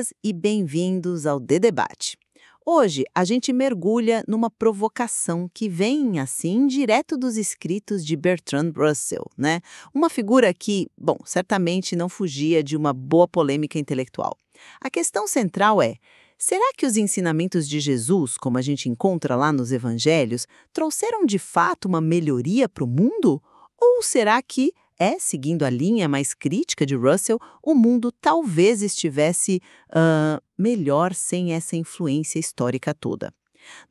Bem-vindas e bem-vindos ao The Debate. Hoje, a gente mergulha numa provocação que vem, assim, direto dos escritos de Bertrand Russell, né? Uma figura que, bom, certamente não fugia de uma boa polêmica intelectual. A questão central é: será que os ensinamentos de Jesus, como a gente encontra lá nos evangelhos, trouxeram de fato uma melhoria para o mundo? Ou será que, seguindo a linha mais crítica de Russell, o mundo talvez estivesse melhor sem essa influência histórica toda?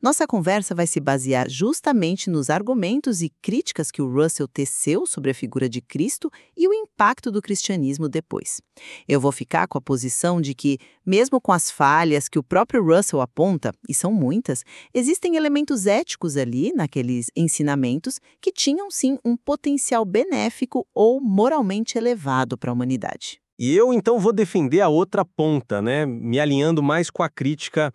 Nossa conversa vai se basear justamente nos argumentos e críticas que o Russell teceu sobre a figura de Cristo e o impacto do cristianismo depois. Eu vou ficar com a posição de que, mesmo com as falhas que o próprio Russell aponta, e são muitas, existem elementos éticos ali, naqueles ensinamentos, que tinham sim um potencial benéfico ou moralmente elevado para a humanidade. E eu, então, vou defender a outra ponta, né? Me alinhando mais com a crítica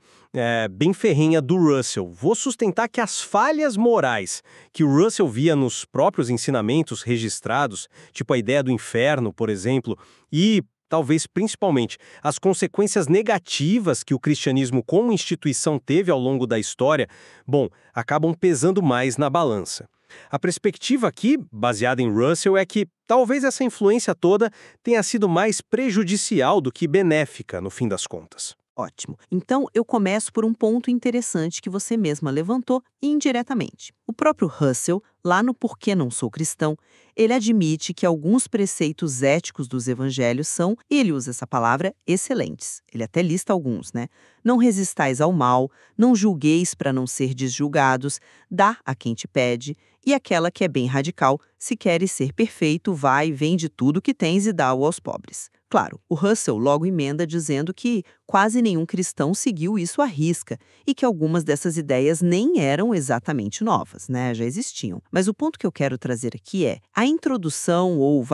bem ferrenha do Russell. Vou sustentar que as falhas morais que o Russell via nos próprios ensinamentos registrados, tipo a ideia do inferno, por exemplo, e talvez principalmente as consequências negativas que o cristianismo como instituição teve ao longo da história, bom, acabam pesando mais na balança. A perspectiva aqui, baseada em Russell, é que talvez essa influência toda tenha sido mais prejudicial do que benéfica, no fim das contas. Ótimo. Então, eu começo por um ponto interessante que você mesma levantou indiretamente. O próprio Russell, lá no Por que Não Sou Cristão, ele admite que alguns preceitos éticos dos evangelhos são, e ele usa essa palavra, excelentes. Ele até lista alguns, né? Não resistais ao mal, não julgueis para não ser desjulgados, dá a quem te pede, e aquela que é bem radical, se queres ser perfeito, vai, vende tudo que tens e dá-o aos pobres. Claro, o Russell logo emenda dizendo que quase nenhum cristão seguiu isso à risca e que algumas dessas ideias nem eram exatamente novas, né? Já existiam. Mas o ponto que eu quero trazer aqui é a introdução ou,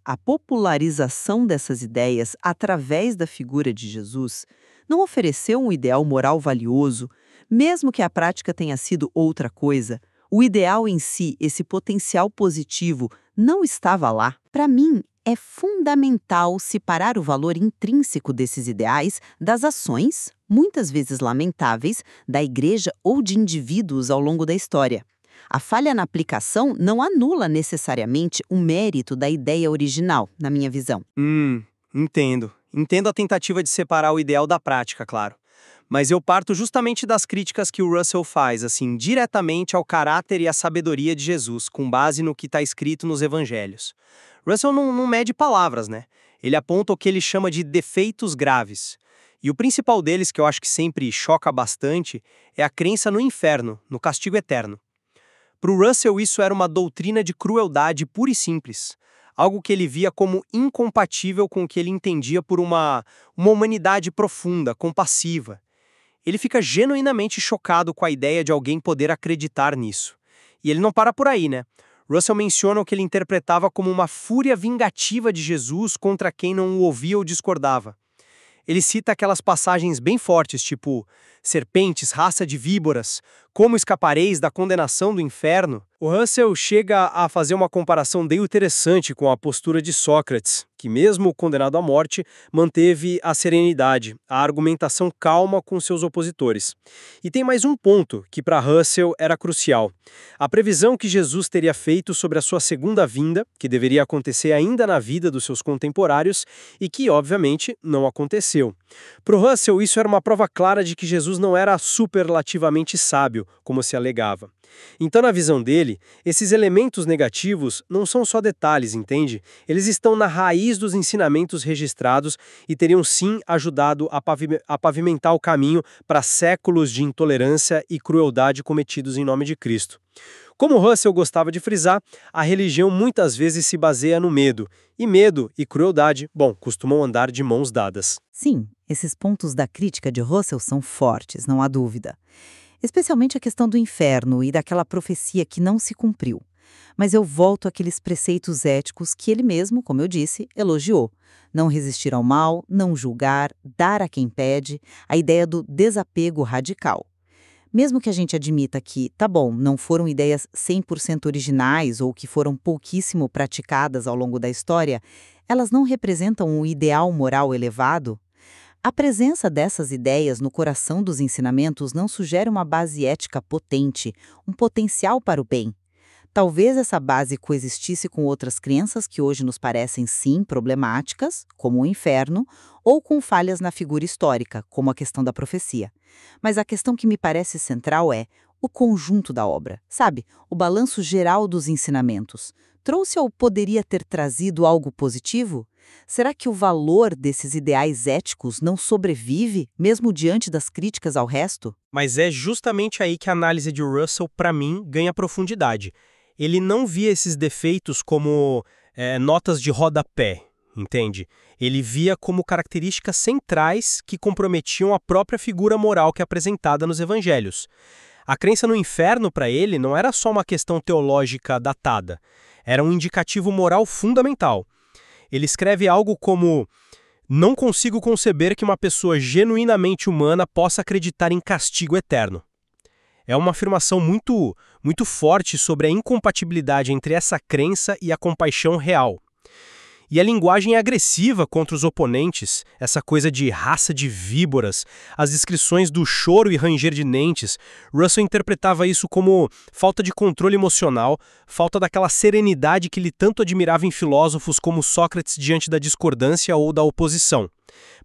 a popularização dessas ideias através da figura de Jesus não ofereceu um ideal moral valioso, mesmo que a prática tenha sido outra coisa. O ideal em si, esse potencial positivo, não estava lá. Para mim, é fundamental separar o valor intrínseco desses ideais das ações, muitas vezes lamentáveis, da igreja ou de indivíduos ao longo da história. A falha na aplicação não anula necessariamente o mérito da ideia original, na minha visão. Entendo. Entendo a tentativa de separar o ideal da prática, claro. Mas eu parto justamente das críticas que o Russell faz, assim, diretamente ao caráter e à sabedoria de Jesus, com base no que está escrito nos evangelhos. Russell não mede palavras, né? Ele aponta o que ele chama de defeitos graves. E o principal deles, que eu acho que sempre choca bastante, é a crença no inferno, no castigo eterno. Para o Russell, isso era uma doutrina de crueldade pura e simples. Algo que ele via como incompatível com o que ele entendia por uma humanidade profunda, compassiva. Ele fica genuinamente chocado com a ideia de alguém poder acreditar nisso. E ele não para por aí, né? Russell menciona o que ele interpretava como uma fúria vingativa de Jesus contra quem não o ouvia ou discordava. Ele cita aquelas passagens bem fortes, tipo: serpentes, raça de víboras, como escapareis da condenação do inferno? O Russell chega a fazer uma comparação bem interessante com a postura de Sócrates, que mesmo condenado à morte, manteve a serenidade, a argumentação calma com seus opositores. E tem mais um ponto que para Russell era crucial. A previsão que Jesus teria feito sobre a sua segunda vinda, que deveria acontecer ainda na vida dos seus contemporâneos e que, obviamente, não aconteceu. Para o Russell, isso era uma prova clara de que Jesus não era superlativamente sábio, como se alegava. Então, na visão dele, esses elementos negativos não são só detalhes, entende? Eles estão na raiz dos ensinamentos registrados e teriam sim ajudado a pavimentar o caminho para séculos de intolerância e crueldade cometidos em nome de Cristo. Como Russell gostava de frisar, a religião muitas vezes se baseia no medo. E medo e crueldade, costumam andar de mãos dadas. Sim, esses pontos da crítica de Russell são fortes, não há dúvida. Especialmente a questão do inferno e daquela profecia que não se cumpriu. Mas eu volto àqueles preceitos éticos que ele mesmo, como eu disse, elogiou. Não resistir ao mal, não julgar, dar a quem pede, a ideia do desapego radical. Mesmo que a gente admita que, tá bom, não foram ideias 100% originais ou que foram pouquíssimo praticadas ao longo da história, elas não representam um ideal moral elevado? A presença dessas ideias no coração dos ensinamentos não sugere uma base ética potente, um potencial para o bem. Talvez essa base coexistisse com outras crenças que hoje nos parecem sim problemáticas, como o inferno, ou com falhas na figura histórica, como a questão da profecia. Mas a questão que me parece central é o conjunto da obra, sabe? O balanço geral dos ensinamentos. Trouxe ou poderia ter trazido algo positivo? Será que o valor desses ideais éticos não sobrevive, mesmo diante das críticas ao resto? Mas é justamente aí que a análise de Russell, para mim, ganha profundidade. Ele não via esses defeitos como notas de rodapé, entende? Ele via como características centrais que comprometiam a própria figura moral que é apresentada nos evangelhos. A crença no inferno, para ele, não era só uma questão teológica datada, era um indicativo moral fundamental. Ele escreve algo como: "Não consigo conceber que uma pessoa genuinamente humana possa acreditar em castigo eterno." É uma afirmação muito forte sobre a incompatibilidade entre essa crença e a compaixão real. E a linguagem é agressiva contra os oponentes, essa coisa de raça de víboras, as descrições do choro e ranger de dentes. Russell interpretava isso como falta de controle emocional, falta daquela serenidade que ele tanto admirava em filósofos como Sócrates diante da discordância ou da oposição.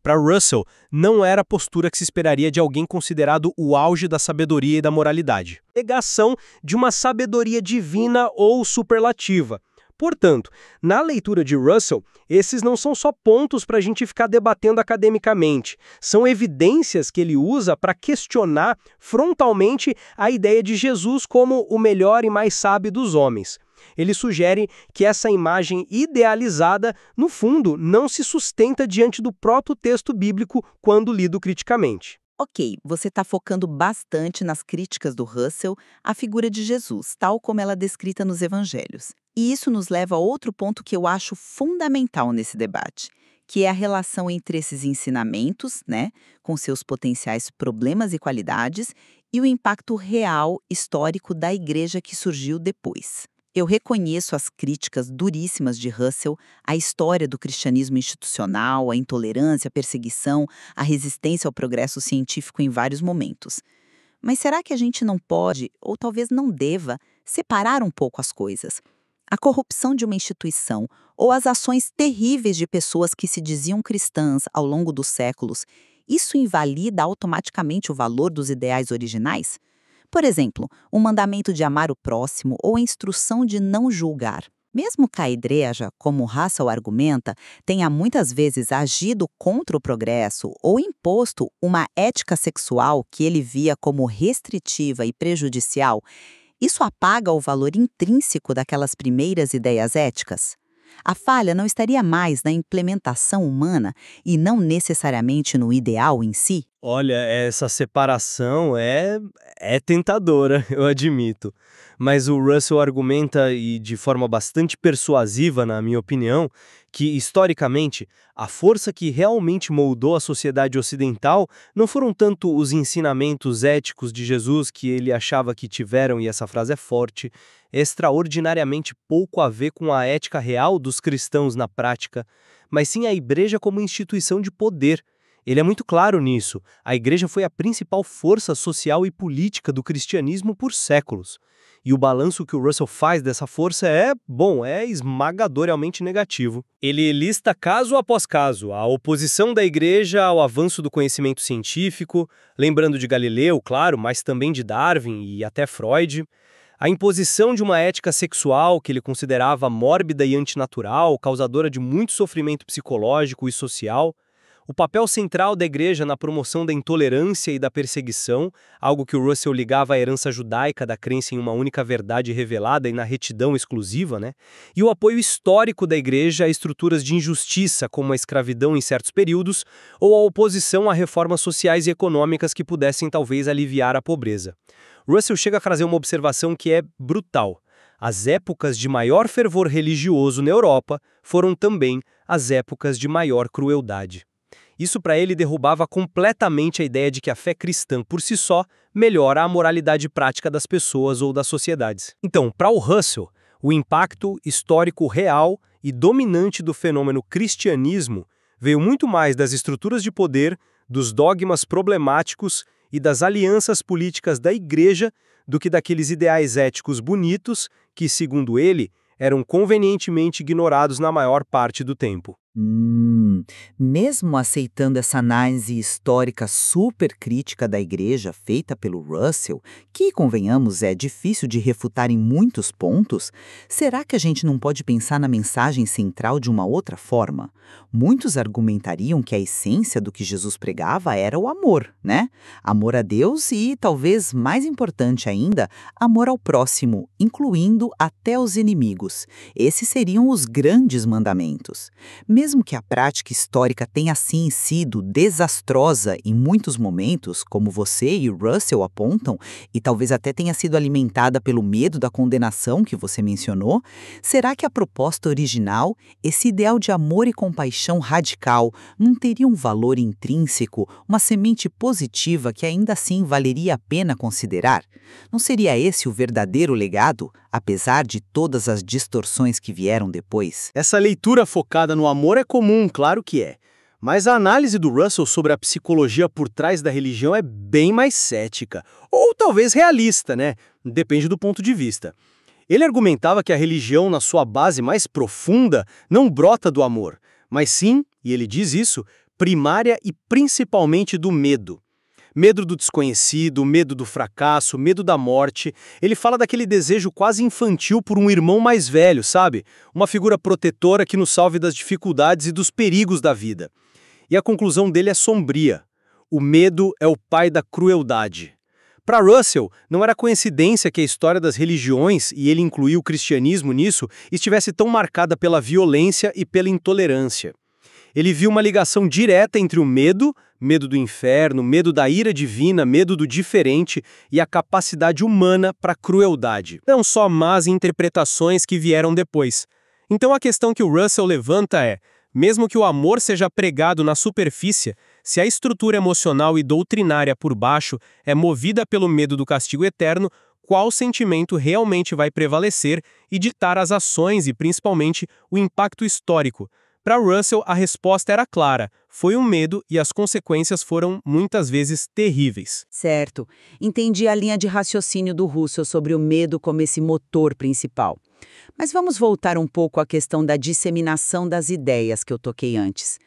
Para Russell, não era a postura que se esperaria de alguém considerado o auge da sabedoria e da moralidade. Negação de uma sabedoria divina ou superlativa. Portanto, na leitura de Russell, esses não são só pontos para a gente ficar debatendo academicamente. São evidências que ele usa para questionar frontalmente a ideia de Jesus como o melhor e mais sábio dos homens. Ele sugere que essa imagem idealizada, no fundo, não se sustenta diante do próprio texto bíblico quando lido criticamente. Ok, você está focando bastante nas críticas do Russell à figura de Jesus, tal como ela é descrita nos evangelhos. E isso nos leva a outro ponto que eu acho fundamental nesse debate, que é a relação entre esses ensinamentos, né, com seus potenciais problemas e qualidades, e o impacto real, histórico da igreja que surgiu depois. Eu reconheço as críticas duríssimas de Russell à história do cristianismo institucional, à intolerância, à perseguição, à resistência ao progresso científico em vários momentos. Mas será que a gente não pode, ou talvez não deva, separar um pouco as coisas? A corrupção de uma instituição ou as ações terríveis de pessoas que se diziam cristãs ao longo dos séculos, isso invalida automaticamente o valor dos ideais originais? Por exemplo, o mandamento de amar o próximo ou a instrução de não julgar. Mesmo que a igreja, como Russell argumenta, tenha muitas vezes agido contra o progresso ou imposto uma ética sexual que ele via como restritiva e prejudicial, isso apaga o valor intrínseco daquelas primeiras ideias éticas? A falha não estaria mais na implementação humana e não necessariamente no ideal em si? Olha, essa separação é tentadora, eu admito. Mas o Russell argumenta, e de forma bastante persuasiva, na minha opinião, que, historicamente, a força que realmente moldou a sociedade ocidental não foram tanto os ensinamentos éticos de Jesus que ele achava que tiveram, e essa frase é forte, extraordinariamente pouco a ver com a ética real dos cristãos na prática, mas sim a igreja como instituição de poder. Ele é muito claro nisso. A igreja foi a principal força social e política do cristianismo por séculos. E o balanço que o Russell faz dessa força é esmagadoramente negativo. Ele lista caso após caso a oposição da igreja ao avanço do conhecimento científico, lembrando de Galileu, claro, mas também de Darwin e até Freud, a imposição de uma ética sexual que ele considerava mórbida e antinatural, causadora de muito sofrimento psicológico e social, o papel central da igreja na promoção da intolerância e da perseguição, algo que o Russell ligava à herança judaica da crença em uma única verdade revelada e na retidão exclusiva, né? E o apoio histórico da igreja a estruturas de injustiça, como a escravidão em certos períodos, ou a oposição a reformas sociais e econômicas que pudessem talvez aliviar a pobreza. Russell chega a fazer uma observação que é brutal. As épocas de maior fervor religioso na Europa foram também as épocas de maior crueldade. Isso para ele derrubava completamente a ideia de que a fé cristã por si só melhora a moralidade prática das pessoas ou das sociedades. Então, para o Russell, o impacto histórico real e dominante do fenômeno cristianismo veio muito mais das estruturas de poder dos dogmas problemáticos e das alianças políticas da Igreja do que daqueles ideais éticos bonitos que, segundo ele, eram convenientemente ignorados na maior parte do tempo. Mesmo aceitando essa análise histórica super crítica da igreja feita pelo Russell, que, convenhamos, é difícil de refutar em muitos pontos, será que a gente não pode pensar na mensagem central de uma outra forma? Muitos argumentariam que a essência do que Jesus pregava era o amor, né? Amor a Deus e, talvez mais importante ainda, amor ao próximo, incluindo até os inimigos. Esses seriam os grandes mandamentos. Mesmo que a prática histórica tenha assim sido desastrosa em muitos momentos, como você e Russell apontam, e talvez até tenha sido alimentada pelo medo da condenação que você mencionou, será que a proposta original, esse ideal de amor e compaixão radical, não teria um valor intrínseco, uma semente positiva que ainda assim valeria a pena considerar? Não seria esse o verdadeiro legado, apesar de todas as distorções que vieram depois? Essa leitura focada no amor é comum, claro que é. Mas a análise do Russell sobre a psicologia por trás da religião é bem mais cética. Ou talvez realista, né? Depende do ponto de vista. Ele argumentava que a religião, na sua base mais profunda, não brota do amor, mas sim, e ele diz isso, primária e principalmente do medo. Medo do desconhecido, medo do fracasso, medo da morte. Ele fala daquele desejo quase infantil por um irmão mais velho, sabe? Uma figura protetora que nos salve das dificuldades e dos perigos da vida. E a conclusão dele é sombria. O medo é o pai da crueldade. Para Russell, não era coincidência que a história das religiões, e ele incluiu o cristianismo nisso, estivesse tão marcada pela violência e pela intolerância. Ele viu uma ligação direta entre o medo do inferno, medo da ira divina, medo do diferente e a capacidade humana para a crueldade. Não só más interpretações que vieram depois. Então a questão que o Russell levanta é, mesmo que o amor seja pregado na superfície, se a estrutura emocional e doutrinária por baixo é movida pelo medo do castigo eterno, qual sentimento realmente vai prevalecer e ditar as ações e principalmente o impacto histórico? Para Russell, a resposta era clara, foi um medo e as consequências foram, muitas vezes, terríveis. Certo. Entendi a linha de raciocínio do Russell sobre o medo como esse motor principal. Mas vamos voltar um pouco à questão da disseminação das ideias que eu toquei antes.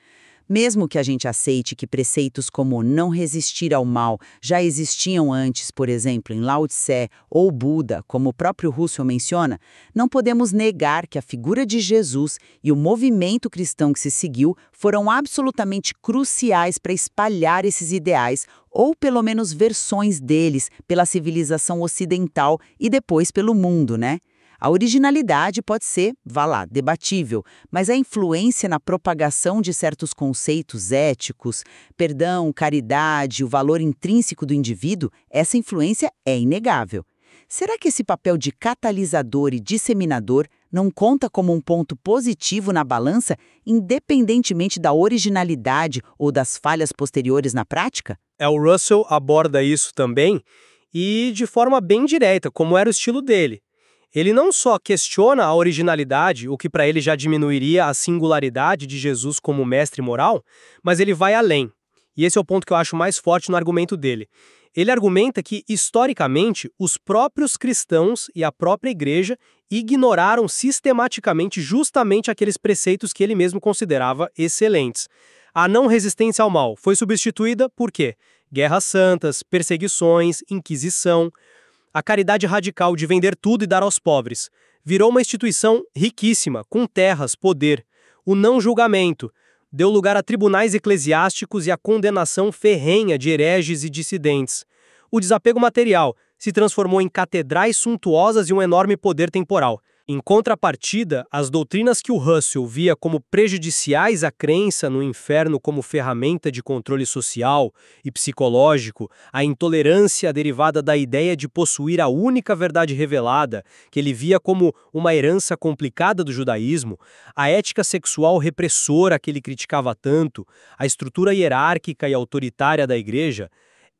Mesmo que a gente aceite que preceitos como não resistir ao mal já existiam antes, por exemplo, em Lao Tse ou Buda, como o próprio Russell menciona, não podemos negar que a figura de Jesus e o movimento cristão que se seguiu foram absolutamente cruciais para espalhar esses ideais, ou pelo menos versões deles, pela civilização ocidental e depois pelo mundo, né? A originalidade pode ser, vá lá, debatível, mas a influência na propagação de certos conceitos éticos, perdão, caridade, o valor intrínseco do indivíduo, essa influência é inegável. Será que esse papel de catalisador e disseminador não conta como um ponto positivo na balança, independentemente da originalidade ou das falhas posteriores na prática? O Russell aborda isso também, e de forma bem direta, como era o estilo dele. Ele não só questiona a originalidade, o que para ele já diminuiria a singularidade de Jesus como mestre moral, mas ele vai além. E esse é o ponto que eu acho mais forte no argumento dele. Ele argumenta que, historicamente, os próprios cristãos e a própria igreja ignoraram sistematicamente justamente aqueles preceitos que ele mesmo considerava excelentes. A não resistência ao mal foi substituída por quê? Guerras santas, perseguições, inquisição. A caridade radical de vender tudo e dar aos pobres. Virou uma instituição riquíssima, com terras, poder. O não julgamento deu lugar a tribunais eclesiásticos e a condenação ferrenha de hereges e dissidentes. O desapego material se transformou em catedrais suntuosas e um enorme poder temporal. Em contrapartida, as doutrinas que o Russell via como prejudiciais à crença no inferno como ferramenta de controle social e psicológico, a intolerância derivada da ideia de possuir a única verdade revelada, que ele via como uma herança complicada do judaísmo, a ética sexual repressora que ele criticava tanto, a estrutura hierárquica e autoritária da igreja,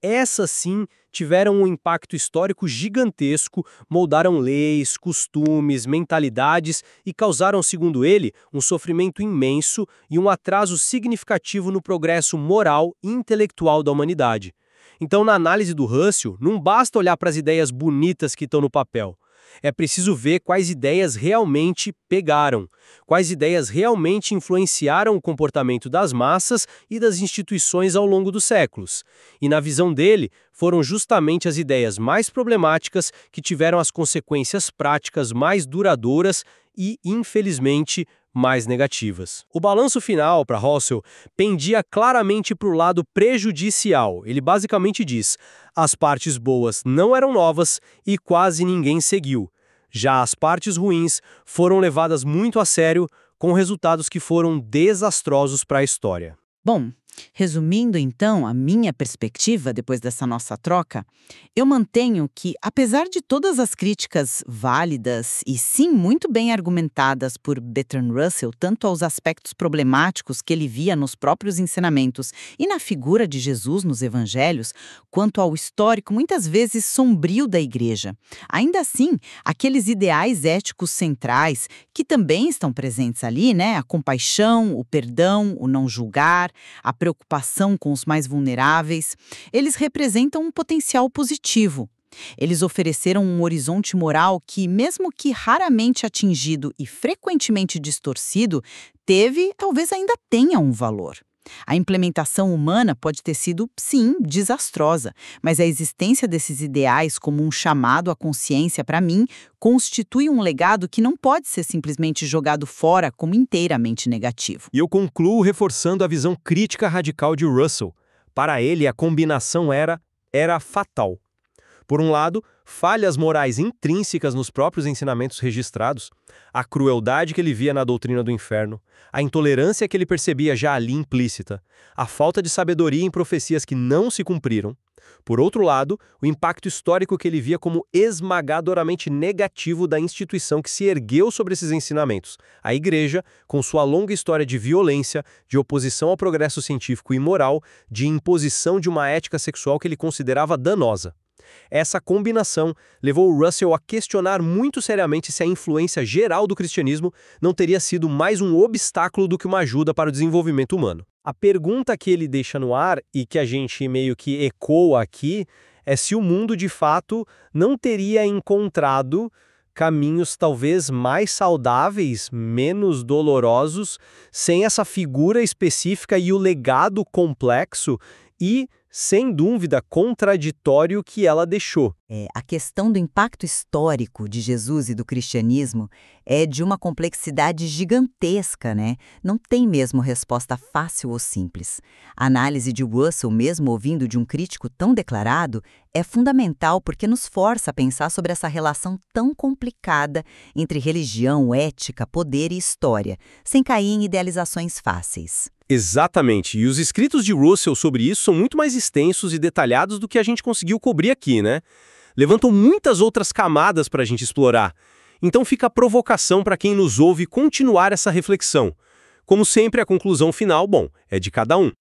Essas sim tiveram um impacto histórico gigantesco, moldaram leis, costumes, mentalidades e causaram, segundo ele, um sofrimento imenso e um atraso significativo no progresso moral e intelectual da humanidade. Então, na análise do Russell, não basta olhar para as ideias bonitas que estão no papel. É preciso ver quais ideias realmente pegaram, quais ideias realmente influenciaram o comportamento das massas e das instituições ao longo dos séculos. E na visão dele, foram justamente as ideias mais problemáticas que tiveram as consequências práticas mais duradouras e, infelizmente, mais negativas. O balanço final para Russell pendia claramente para o lado prejudicial. Ele basicamente diz: as partes boas não eram novas e quase ninguém seguiu. Já as partes ruins foram levadas muito a sério, com resultados que foram desastrosos para a história. Bom, resumindo então a minha perspectiva depois dessa nossa troca, eu mantenho que, apesar de todas as críticas válidas e sim muito bem argumentadas por Bertrand Russell, tanto aos aspectos problemáticos que ele via nos próprios ensinamentos e na figura de Jesus nos evangelhos, quanto ao histórico muitas vezes sombrio da igreja, ainda assim, aqueles ideais éticos centrais que também estão presentes ali, né? A compaixão, o perdão, o não julgar, a preocupação com os mais vulneráveis, eles representam um potencial positivo. Eles ofereceram um horizonte moral que, mesmo que raramente atingido e frequentemente distorcido, teve, talvez ainda tenha um valor. A implementação humana pode ter sido, sim, desastrosa, mas a existência desses ideais como um chamado à consciência, para mim, constitui um legado que não pode ser simplesmente jogado fora como inteiramente negativo. E eu concluo reforçando a visão crítica radical de Russell. Para ele, a combinação era fatal. Por um lado, falhas morais intrínsecas nos próprios ensinamentos registrados, a crueldade que ele via na doutrina do inferno, a intolerância que ele percebia já ali implícita, a falta de sabedoria em profecias que não se cumpriram. Por outro lado, o impacto histórico que ele via como esmagadoramente negativo da instituição que se ergueu sobre esses ensinamentos, a Igreja, com sua longa história de violência, de oposição ao progresso científico e moral, de imposição de uma ética sexual que ele considerava danosa. Essa combinação levou Russell a questionar muito seriamente se a influência geral do cristianismo não teria sido mais um obstáculo do que uma ajuda para o desenvolvimento humano. A pergunta que ele deixa no ar, e que a gente meio que ecoa aqui, é se o mundo de fato não teria encontrado caminhos talvez mais saudáveis, menos dolorosos, sem essa figura específica e o legado complexo e, sem dúvida, contraditório que ela deixou. A questão do impacto histórico de Jesus e do cristianismo é de uma complexidade gigantesca, né? Não tem mesmo resposta fácil ou simples. A análise de Russell, mesmo ouvindo de um crítico tão declarado, é fundamental porque nos força a pensar sobre essa relação tão complicada entre religião, ética, poder e história, sem cair em idealizações fáceis. Exatamente, e os escritos de Russell sobre isso são muito mais extensos e detalhados do que a gente conseguiu cobrir aqui, né? Levantam muitas outras camadas para a gente explorar. Então fica a provocação para quem nos ouve continuar essa reflexão. Como sempre, a conclusão final, bom, é de cada um.